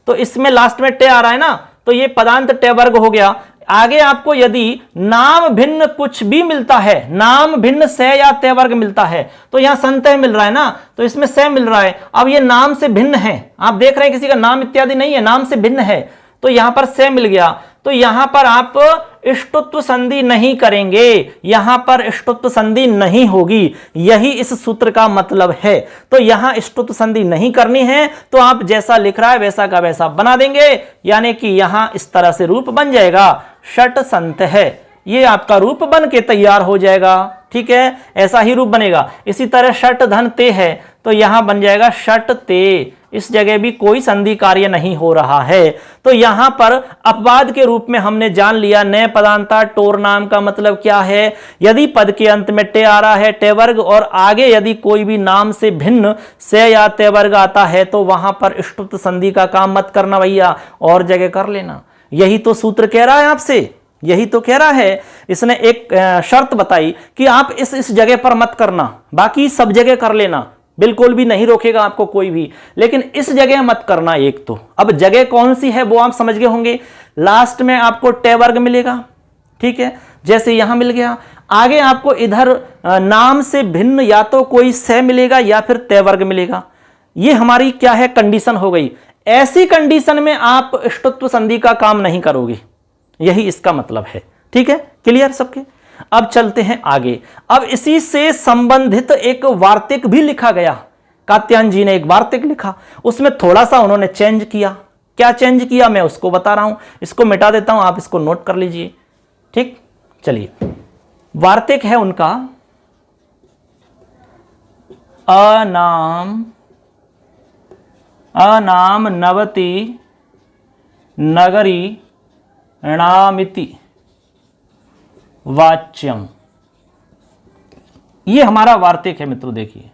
तो इसमें लास्ट में टे आ रहा है ना, तो ये पदांत टे वर्ग हो गया। आगे आपको यदि नाम भिन्न कुछ भी मिलता है, नाम भिन्न से या ते वर्ग मिलता है, तो यहां संतः मिल रहा है ना, तो इसमें से मिल रहा है। अब ये नाम से भिन्न है, आप देख रहे हैं किसी का नाम इत्यादि नहीं है, नाम से भिन्न है, तो यहां पर से मिल गया, तो यहां पर आप इष्टुत्व संधि नहीं करेंगे, यहां पर इष्टुत्व संधि नहीं होगी। यही इस सूत्र का मतलब है। तो यहां इष्टुत्व संधि नहीं करनी है, तो आप जैसा लिख रहा है वैसा का वैसा बना देंगे, यानी कि यहां इस तरह से रूप बन जाएगा, षट संत है, ये आपका रूप बन के तैयार हो जाएगा। ठीक है, ऐसा ही रूप बनेगा। इसी तरह षट धन ते है, तो यहां बन जाएगा षट ते, इस जगह भी कोई संधि कार्य नहीं हो रहा है। तो यहां पर अपवाद के रूप में हमने जान लिया नए पदांता टोर नाम का मतलब क्या है। यदि पद के अंत में टे आ रहा है, टे वर्ग, और आगे यदि कोई भी नाम से भिन्न से या ते वर्ग आता है, तो वहां पर इष्टुत्व संधि का काम मत करना भैया, और जगह कर लेना। यही तो सूत्र कह रहा है आपसे, यही तो कह रहा है। इसने एक शर्त बताई कि आप इस जगह पर मत करना, बाकी सब जगह कर लेना, बिल्कुल भी नहीं रोकेगा आपको कोई भी, लेकिन इस जगह मत करना एक तो। अब जगह कौन सी है वो आप समझ गए होंगे। लास्ट में आपको टे वर्ग मिलेगा, ठीक है, जैसे यहां मिल गया। आगे आपको इधर नाम से भिन्न या तो कोई से मिलेगा या फिर ते वर्ग मिलेगा। ये हमारी क्या है, कंडीशन हो गई। ऐसी कंडीशन में आप इष्टुत्व संधि का काम नहीं करोगे, यही इसका मतलब है। ठीक है, क्लियर सबके? अब चलते हैं आगे। अब इसी से संबंधित एक वार्तिक भी लिखा गया। कात्यायन जी ने एक वार्तिक लिखा, उसमें थोड़ा सा उन्होंने चेंज किया। क्या चेंज किया मैं उसको बता रहा हूं, इसको मिटा देता हूं, आप इसको नोट कर लीजिए। ठीक, चलिए, वार्तिक है उनका अनाम नवति नगरी णामिति वाच्यम। ये हमारा वार्तिक है मित्रों। देखिए,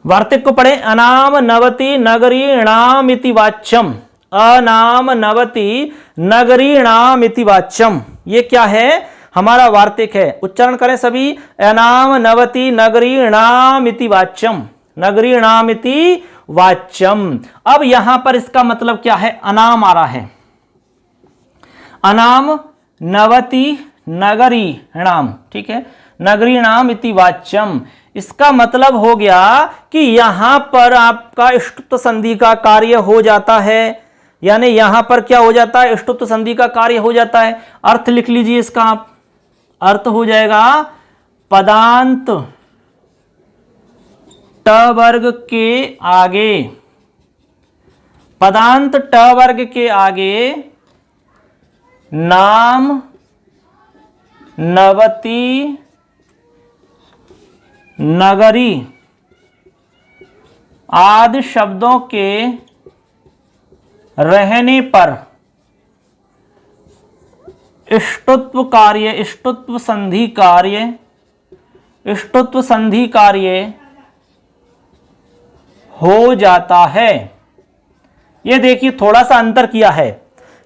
वार्तिक को पढ़े, अनाम नवति नगरीणामिति वाच्यम, अनाम नवति नगरीणामिति वाच्यम। ये क्या है, हमारा वार्तिक है। उच्चारण करें सभी, अनाम नवति नगरीणामिति वाच्यम, नगरीणामिति वाच्यम। अब यहां पर इसका मतलब क्या है, अनाम आ रहा है, अनाम नवति नगरी नाम, ठीक है, नगरी नाम इति वाच्यम। इसका मतलब हो गया कि यहां पर आपका इष्टुत्व संधि का कार्य हो जाता है, यानी यहां पर क्या हो जाता है, इष्टुत्व संधि का कार्य हो जाता है। अर्थ लिख लीजिए इसका आप, अर्थ हो जाएगा पदांत ट वर्ग के आगे, पदांत ट वर्ग के आगे नाम नवति नगरी आदि शब्दों के रहने पर इष्टुत्व कार्य, इष्टुत्व संधि कार्य, इष्टुत्व संधि कार्य हो जाता है। यह देखिए थोड़ा सा अंतर किया है,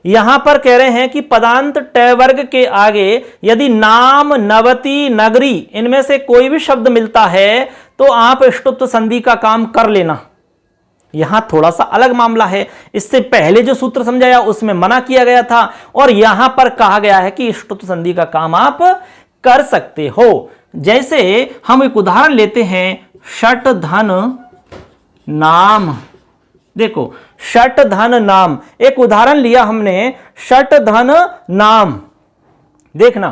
यहां पर कह रहे हैं कि पदांत ट वर्ग के आगे यदि नाम नवति नगरी इनमें से कोई भी शब्द मिलता है तो आप इष्टुत्व संधि का काम कर लेना। यहां थोड़ा सा अलग मामला है, इससे पहले जो सूत्र समझाया उसमें मना किया गया था और यहां पर कहा गया है कि इष्टुत्व संधि का काम आप कर सकते हो। जैसे हम एक उदाहरण लेते हैं, षट धन नाम। देखो षट धन नाम, एक उदाहरण लिया हमने, षट धन नाम। देखना,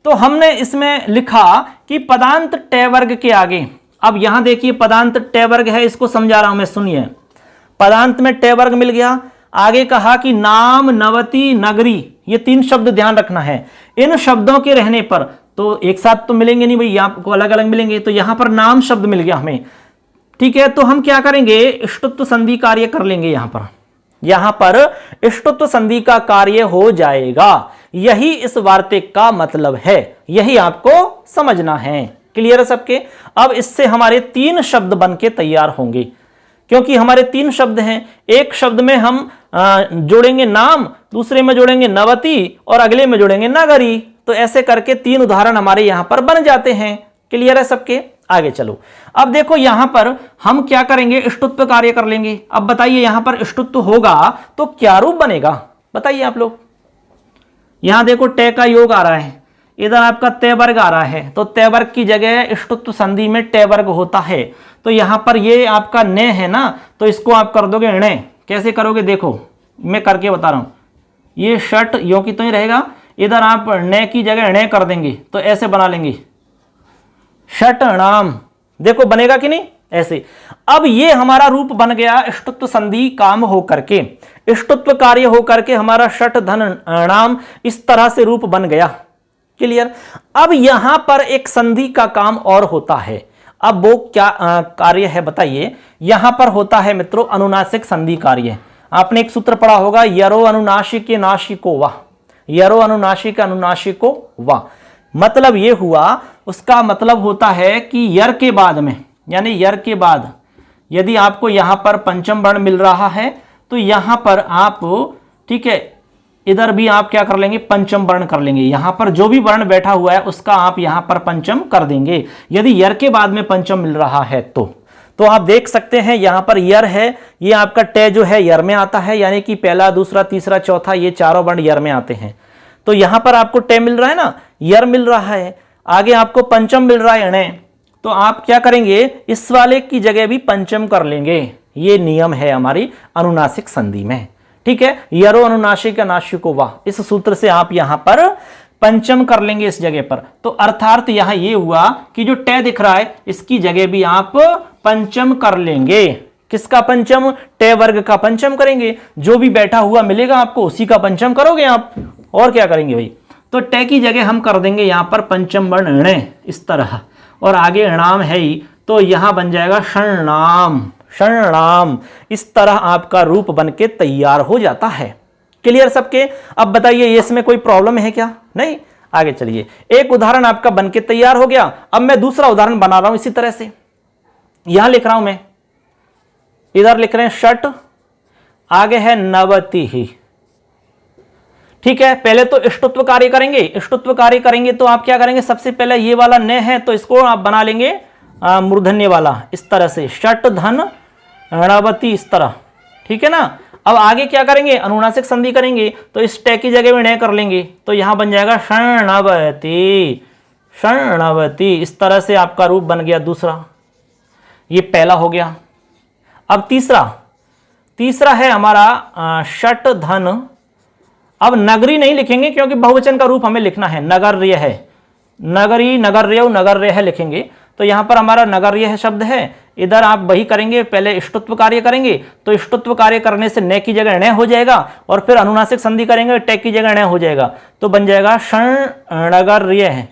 तो हमने इसमें लिखा कि पदांत ट वर्ग के आगे, अब यहां देखिए पदांत ट वर्ग है, इसको समझा रहा हूं मैं, सुनिए। पदांत में ट वर्ग मिल गया, आगे कहा कि नाम नवति नगरी, ये तीन शब्द ध्यान रखना है। इन शब्दों के रहने पर, तो एक साथ तो मिलेंगे नहीं भाई, आपको अलग अलग मिलेंगे, तो यहां पर नाम शब्द मिल गया हमें, ठीक है। तो हम क्या करेंगे, इष्टुत्व संधि कार्य कर लेंगे। यहां पर इष्टुत्व संधि का कार्य हो जाएगा। यही इस वार्तिक का मतलब है, यही आपको समझना है। क्लियर है सबके? अब इससे हमारे तीन शब्द बन के तैयार होंगे, क्योंकि हमारे तीन शब्द हैं। एक शब्द में हम जोड़ेंगे नाम, दूसरे में जोड़ेंगे नवति और अगले में जोड़ेंगे नगरी। तो ऐसे करके तीन उदाहरण हमारे यहां पर बन जाते हैं। क्लियर है सबके? आगे चलो। अब देखो यहां पर हम क्या करेंगे, इष्टुत्व कार्य कर लेंगे। अब बताइए यहां पर इष्टुत्व होगा तो क्या रूप बनेगा, बताइए आप लोग। यहां देखो ट का योग आ रहा है, इधर आपका त वर्ग आ रहा है, तो त वर्ग की जगह इष्टुत्व संधि में ट वर्ग होता है। तो यहां पर ये आपका न है ना, तो इसको आप कर दोगे ण। कैसे करोगे, देखो मैं करके बता रहा हूं। ये षट यो की तो ही रहेगा, इधर आप न की जगह ण कर देंगे, तो ऐसे बना लेंगे षट नाम। देखो बनेगा कि नहीं, ऐसे। अब ये हमारा रूप बन गया इष्टुत्व संधि काम हो करके, इष्टुत्व कार्य हो करके हमारा षट धन नाम इस तरह से रूप बन गया। क्लियर? अब यहां पर एक संधि का काम और होता है। अब वो क्या कार्य है बताइए। यहां पर होता है मित्रों अनुनासिक संधि कार्य। आपने एक सूत्र पढ़ा होगा, यरो अनुनासिक नासिको वाह, यरो अनुनासिक अनुनासिको वाह। मतलब ये हुआ, उसका मतलब होता है कि यर के बाद में, यानी यर के बाद यदि आपको यहां पर पंचम वर्ण मिल रहा है तो यहां पर आप, ठीक है, इधर भी आप क्या कर लेंगे, पंचम वर्ण कर लेंगे। यहां पर जो भी वर्ण बैठा हुआ है उसका आप यहां पर पंचम कर देंगे, यदि यर के बाद में पंचम मिल रहा है तो आप देख सकते हैं यहां पर यर है, ये आपका ट जो है यर में आता है, यानी कि पहला दूसरा तीसरा चौथा ये चारों वर्ण यर में आते हैं। तो यहां पर आपको ट मिल रहा है ना, यर मिल रहा है, आगे आपको पंचम मिल रहा है ण, तो आप क्या करेंगे, इस वाले की जगह भी पंचम कर लेंगे। ये नियम है हमारी अनुनासिक संधि में। ठीक है, यरो अनुनासिक नासिको वाह, इस सूत्र से आप यहां पर पंचम कर लेंगे इस जगह पर। तो अर्थात यहां ये हुआ कि जो ट दिख रहा है इसकी जगह भी आप पंचम कर लेंगे। किसका पंचम? ट वर्ग का पंचम करेंगे। जो भी बैठा हुआ मिलेगा आपको उसी का पंचम करोगे आप, और क्या करेंगे भाई। तो ट की जगह हम कर देंगे यहां पर पंचम वर्ण ण इस तरह, और आगे णाम है ही, तो यहां बन जाएगा षण्णाम, षण्णाम। इस तरह आपका रूप बन के तैयार हो जाता है। क्लियर सबके? अब बताइए ये इसमें कोई प्रॉब्लम है क्या? नहीं। आगे चलिए, एक उदाहरण आपका बन के तैयार हो गया। अब मैं दूसरा उदाहरण बना रहा हूं इसी तरह से। यहां लिख रहा हूं मैं, इधर लिख रहे हैं षट, आगे है नवति ही। ठीक है, पहले तो इष्टुत्व कार्य करेंगे। इष्टुत्व कार्य करेंगे तो आप क्या करेंगे, सबसे पहले ये वाला न है तो इसको आप बना लेंगे मूर्धन्य वाला, इस तरह से षट धन णवति, इस तरह। ठीक है ना। अब आगे क्या करेंगे, अनुनासिक संधि करेंगे, तो इस टे की जगह में ण कर लेंगे, तो यहां बन जाएगा शर्णवती, शर्णवती। इस तरह से आपका रूप बन गया दूसरा, ये पहला हो गया। अब तीसरा है हमारा षट धन। अब नगरी नहीं लिखेंगे क्योंकि बहुवचन का रूप हमें लिखना है, नगर्य है, नगरी, नगर्य, नगर्य लिखेंगे, तो यहां पर हमारा नगर्य शब्द है। इधर आप वही करेंगे, पहले इष्टुत्व कार्य करेंगे, तो इष्टुत्व कार्य करने से न की जगह ण हो जाएगा, और फिर अनुनासिक संधि करेंगे, टे की जगह ण हो जाएगा, तो बन जाएगा शर्णगर्य है,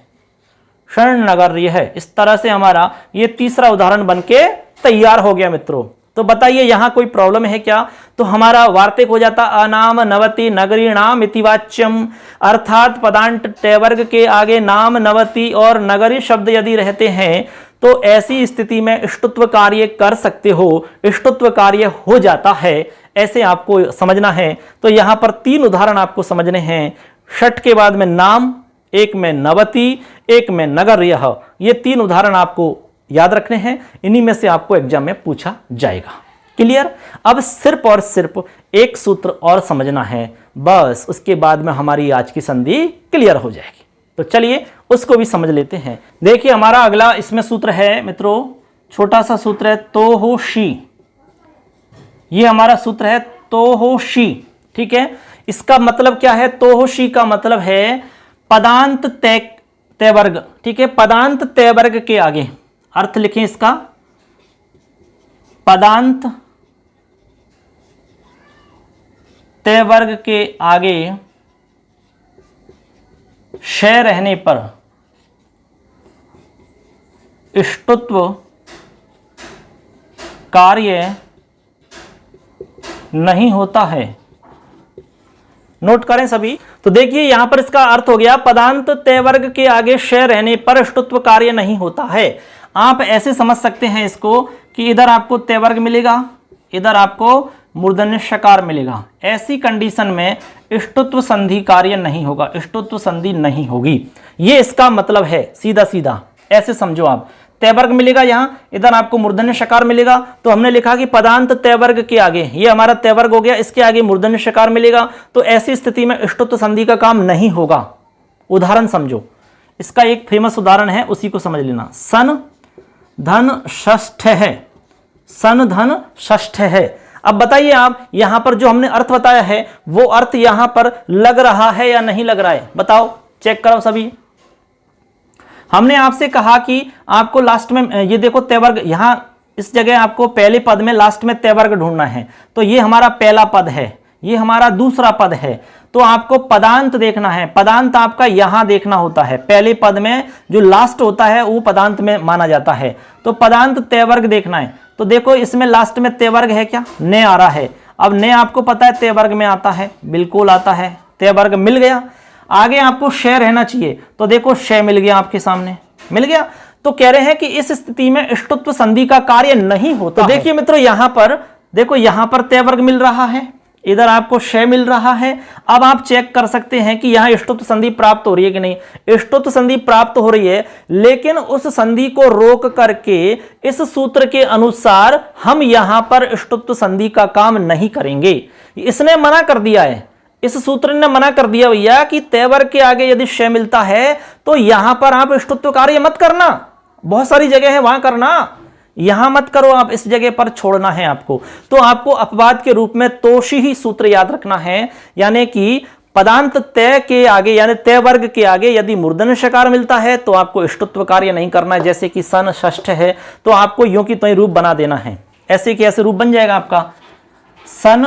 शर्णगर्य है। इस तरह से हमारा ये तीसरा उदाहरण बनके तैयार हो गया मित्रों। तो बताइए यहां कोई प्रॉब्लम है क्या? तो हमारा वार्तिक हो जाता अनाम नवति नगरीणाम इति वाच्यम, अर्थात पदांत टे वर्ग के आगे नाम, नवति और नगरी शब्द यदि रहते हैं तो ऐसी स्थिति में इष्टुत्व कार्य कर सकते हो, इष्टुत्व कार्य हो जाता है, ऐसे आपको समझना है। तो यहां पर 3 उदाहरण आपको समझने हैं, षट के बाद में नाम, एक में नवति, एक में नगर्य। ये 3 उदाहरण आपको याद रखने हैं, इन्हीं में से आपको एग्जाम में पूछा जाएगा। क्लियर? अब सिर्फ और सिर्फ एक सूत्र और समझना है, बस उसके बाद में हमारी आज की संधि क्लियर हो जाएगी। तो चलिए उसको भी समझ लेते हैं। देखिए हमारा अगला इसमें सूत्र है मित्रों, छोटा सा सूत्र है तोहोशी। ये हमारा सूत्र है तोहोशी, ठीक है। इसका मतलब क्या है? तोहोशी का मतलब है पदांत तय वर्ग, ठीक है। पदांत तय वर्ग के आगे, अर्थ लिखें इसका, पदांत तय वर्ग के आगे शय रहने पर इष्टुत्व कार्य नहीं होता है। नोट करें सभी। तो देखिए यहां पर इसका अर्थ हो गया, पदांत तय वर्ग के आगे शय रहने पर इष्टुत्व कार्य नहीं होता है। आप ऐसे समझ सकते हैं इसको कि इधर आपको तय वर्ग मिलेगा, इधर आपको मूर्धन्य षकार मिलेगा। ऐसी कंडीशन में इष्टुत्व संधि कार्य नहीं होगा, इष्टुत्व संधि नहीं होगी। ये इसका मतलब है, सीधा सीधा ऐसे समझो आप। तय वर्ग मिलेगा यहां, इधर आपको मूर्धन्य षकार मिलेगा, तो हमने लिखा कि पदांत तय वर्ग के आगे, ये हमारा तय वर्ग हो गया, इसके आगे मूर्धन्य षकार मिलेगा, तो ऐसी स्थिति में इष्टुत्व संधि का काम नहीं होगा। उदाहरण समझो, इसका एक फेमस उदाहरण है, उसी को समझ लेना। सन धन षष्ठ है, सन धन षष्ठ है। अब बताइए आप, यहां पर जो हमने अर्थ बताया है वो अर्थ यहां पर लग रहा है या नहीं लग रहा है? बताओ, चेक करो सभी। हमने आपसे कहा कि आपको लास्ट में ये देखो तय वर्ग, यहां इस जगह आपको पहले पद में लास्ट में तय वर्ग ढूंढना है, तो ये हमारा पहला पद है, ये हमारा दूसरा पद है, तो आपको पदांत देखना है। पदांत आपका यहां देखना होता है, पहले पद में जो लास्ट होता है वो पदांत में माना जाता है। तो पदांत तय वर्ग देखना है, तो देखो इसमें लास्ट में तय वर्ग है क्या? ने आ रहा है। अब ने आपको पता है तय वर्ग में आता है, बिल्कुल आता है, तय वर्ग मिल गया। आगे आपको शय रहना चाहिए, तो देखो शय मिल गया, आपके सामने मिल गया। तो कह रहे हैं कि इस स्थिति में इष्टुत्व संधि का कार्य नहीं होता। तो देखिए मित्रों, यहां पर देखो, यहां पर तय वर्ग मिल रहा है, इधर आपको शय मिल रहा है। अब आप चेक कर सकते हैं कि यहां इष्टुत्व संधि प्राप्त हो रही है कि नहीं। इष्टुत्व संधि प्राप्त हो रही है, लेकिन उस संधि को रोक करके इस सूत्र के अनुसार हम यहां पर इष्टुत्व संधि का काम नहीं करेंगे। इसने मना कर दिया है, इस सूत्र ने मना कर दिया भैया कि तय वर्ग के आगे यदि शय मिलता है तो यहां पर आप इष्टुत्व कार्य मत करना। बहुत सारी जगह है वहां करना, यहां मत करो, आप इस जगह पर छोड़ना है आपको। तो आपको अपवाद के रूप में तोषी ही सूत्र याद रखना है, यानी कि पदांत तय के आगे यानी तय वर्ग के आगे यदि मूर्धन्य षकार मिलता है तो आपको इष्टुत्व कार्य नहीं करना है। जैसे कि सन षष्ठ है, तो आपको यूं की त्यों रूप बना देना है, ऐसे कि ऐसे रूप बन जाएगा आपका। सन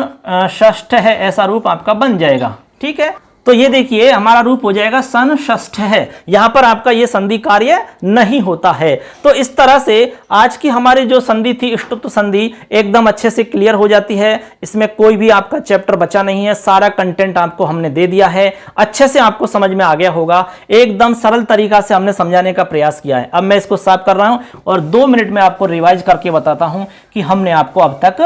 षष्ठ है, ऐसा रूप आपका बन जाएगा, ठीक है। तो ये देखिए हमारा रूप हो जाएगा सन षष्ठ है, यहां पर आपका ये संधि कार्य नहीं होता है। तो इस तरह से आज की हमारी जो संधि थी इष्टुत्व संधि एकदम अच्छे से क्लियर हो जाती है। इसमें कोई भी आपका चैप्टर बचा नहीं है, सारा कंटेंट आपको हमने दे दिया है, अच्छे से आपको समझ में आ गया होगा। एकदम सरल तरीका से हमने समझाने का प्रयास किया है। अब मैं इसको साफ कर रहा हूं और 2 मिनट में आपको रिवाइज करके बताता हूं कि हमने आपको अब तक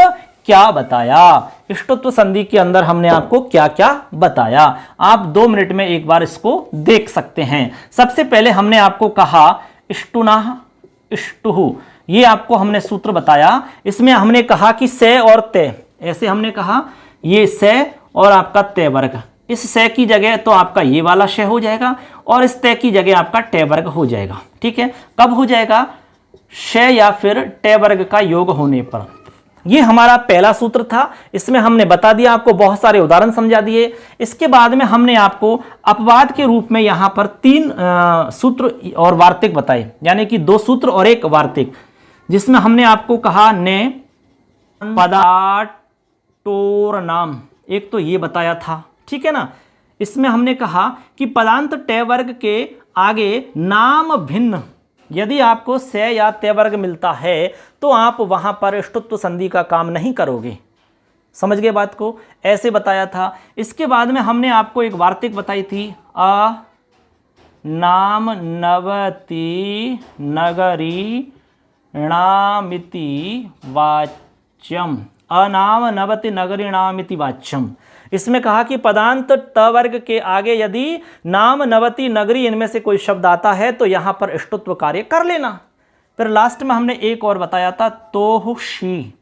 क्या बताया, इष्टुत्व संधि के अंदर हमने आपको क्या क्या बताया। आप 2 मिनट में एक बार इसको देख सकते हैं। सबसे पहले हमने आपको कहा इष्टुनाह इष्टुहु, ये आपको हमने सूत्र बताया। इसमें हमने कहा कि से और ते, ऐसे हमने कहा ये से और आपका ते वर्ग, इस से की जगह तो आपका ये वाला श हो जाएगा और इस ते की जगह आपका टे वर्ग हो जाएगा। ठीक है, कब हो जाएगा? श या फिर टे वर्ग का योग होने पर। ये हमारा पहला सूत्र था, इसमें हमने बता दिया, आपको बहुत सारे उदाहरण समझा दिए। इसके बाद में हमने आपको अपवाद के रूप में यहां पर 3 सूत्र और वार्तिक बताए, यानी कि 2 सूत्र और 1 वार्तिक, जिसमें हमने आपको कहा ने पदाटोर नाम, एक तो ये बताया था। ठीक है ना, इसमें हमने कहा कि पदांत टे वर्ग के आगे नाम भिन्न, यदि आपको से या ते वर्ग मिलता है तो आप वहां पर ष्टुत्व संधि का काम नहीं करोगे। समझ गए बात को? ऐसे बताया था। इसके बाद में हमने आपको एक वार्तिक बताई थी, अ नाम नवति नगरी णामिति वाच्यम, अनाम नवति नगरी णामिति वाच्यम। इसमें कहा कि पदांत त वर्ग के आगे यदि नाम नवति नगरी इनमें से कोई शब्द आता है तो यहां पर ष्टुत्व कार्य कर लेना। फिर लास्ट में हमने एक और बताया था, तोषी,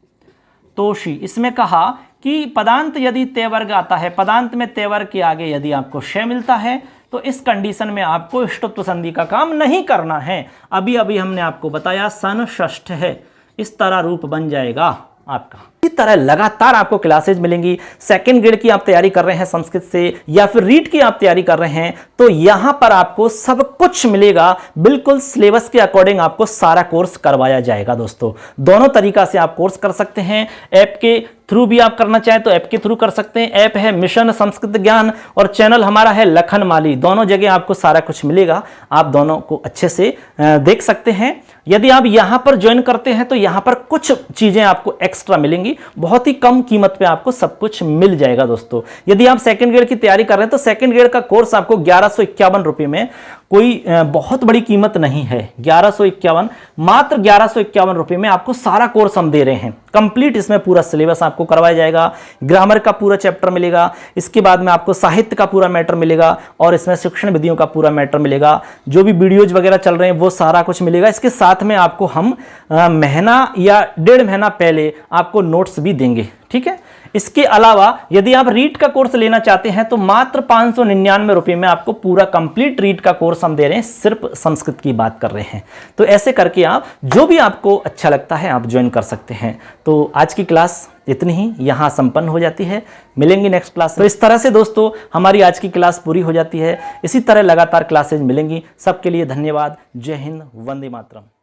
तोषी। इसमें कहा कि पदांत यदि ते वर्ग आता है, पदांत में ते वर्ग के आगे यदि आपको श मिलता है तो इस कंडीशन में आपको ष्टुत्व संधि का काम नहीं करना है। अभी अभी हमने आपको बताया सन षष्ठ है, इस तरह रूप बन जाएगा आपका। इसी तरह लगातार आपको क्लासेज मिलेंगी। सेकंड ग्रेड की आप तैयारी कर रहे हैं संस्कृत से या फिर रीट की आप तैयारी कर रहे हैं तो यहां पर आपको सब कुछ मिलेगा, बिल्कुल सिलेबस के अकॉर्डिंग आपको सारा कोर्स करवाया जाएगा। दोस्तों, दोनों तरीका से आप कोर्स कर सकते हैं। ऐप के थ्रू भी आप करना चाहें तो ऐप के थ्रू कर सकते हैं। ऐप है मिशन संस्कृत ज्ञान और चैनल हमारा है लखन माली। दोनों जगह आपको सारा कुछ मिलेगा, आप दोनों को अच्छे से देख सकते हैं। यदि आप यहां पर ज्वाइन करते हैं तो यहां पर कुछ चीजें आपको एक्स्ट्रा मिलेंगी, बहुत ही कम कीमत पे आपको सब कुछ मिल जाएगा। दोस्तों, यदि आप सेकंड ग्रेड की तैयारी कर रहे हैं तो सेकंड ग्रेड का कोर्स आपको 1151 रुपए में, कोई बहुत बड़ी कीमत नहीं है। 1151, मात्र 1151 रुपए में आपको सारा कोर्स हम दे रहे हैं कंप्लीट। इसमें पूरा सिलेबस आपको करवाया जाएगा, ग्रामर का पूरा चैप्टर मिलेगा, इसके बाद में आपको साहित्य का पूरा मैटर मिलेगा और इसमें शिक्षण विधियों का पूरा मैटर मिलेगा। जो भी वीडियोज वगैरह चल रहे हैं वो सारा कुछ मिलेगा। इसके साथ में आपको हम महीना या 1.5 महीना पहले आपको नोट्स भी देंगे। ठीक है, इसके अलावा यदि आप रीट का कोर्स लेना चाहते हैं तो मात्र 599 रुपए में आपको पूरा कंप्लीट रीट का कोर्स हम दे रहे हैं, सिर्फ संस्कृत की बात कर रहे हैं। तो ऐसे करके आप जो भी आपको अच्छा लगता है आप ज्वाइन कर सकते हैं। तो आज की क्लास इतनी ही यहां संपन्न हो जाती है, मिलेंगे नेक्स्ट क्लास। तो इस तरह से दोस्तों हमारी आज की क्लास पूरी हो जाती है। इसी तरह लगातार क्लासेज मिलेंगी। सबके लिए धन्यवाद। जय हिंद, वंदे मातरम।